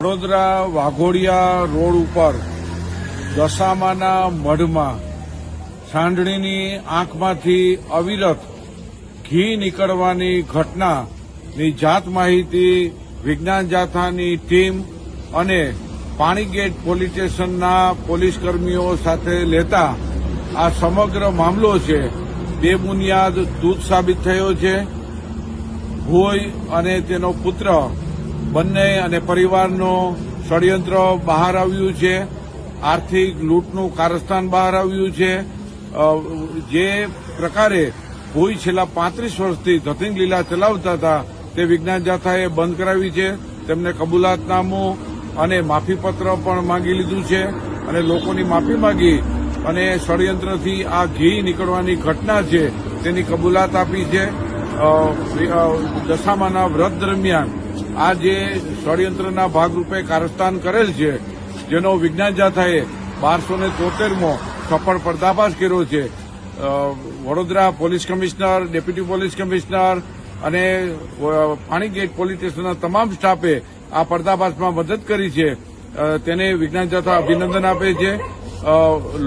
Vadodara Waghodia road ઉપર દશામાના મઢમાં સાંઢણીની આંખમાંથી અવિરત ઘી નીકળવાની ઘટનાની જાત માહિતી વિજ્ઞાન જાથાની ટીમ અને પાણીગેટ પોલીસ સ્ટેશનના પોલીસકર્મીઓ સાથે લેતા આ સમગ્ર મામલો છે બેબુનિયાદ દૂધ સાબિત થયો છે. ભોય અને તેનો પુત્ર બંને અને પરિવારનો ષડયંત્ર બહાર આવ્યું છે. આર્થિક લૂંટનું કારસ્તાન બહાર આવ્યું છે. જે પ્રકારે ભોઈ છેલ્લા 35 વર્ષથી ધતિંગ લીલા ચલાવતા હતા તે વિજ્ઞાન જાથાએ બંધ કરાવી છે. તેમને કબૂલાતનામું અને માફીપત્ર પણ માંગી લીધું છે અને લોકોની માફી માંગી અને ષડયંત્રથી આ ઘી નીકળવાની ઘટના છે તેની કબૂલાત આપી છે. દશામાના વ્રત દરમિયાન આ જે ષડયંત્રના ભાગરૂપે કારસ્તાન કરેલ છે જેનો વિજ્ઞાન જાથાએ 1273મો સફળ પર્દાફાશ કર્યો છે. Vadodara police commissioner, deputy police commissioner અને પાણીગેટ પોલીસ સ્ટેશનના તમામ સ્ટાફે આ પર્દાફાશમાં મદદ કરી છે. તેને વિજ્ઞાન જાથા અભિનંદન આપે છે.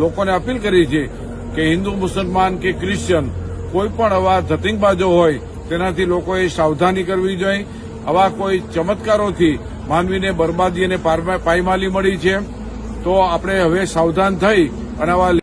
લોકોને અપીલ કરી છે કે હિન્દુ, મુસલમાન કે ક્રિશ્ચિયન કોઈ પણ આવા ધતિંગબાજો હોય તેનાથી લોકોએ સાવધાની કરવી જોઈએ. આવા કોઈ ચમત્કારોથી માનવીને બરબાદી અને પાયમાલી મળી છે તો આપણે હવે સાવધાન થઈ અને આવા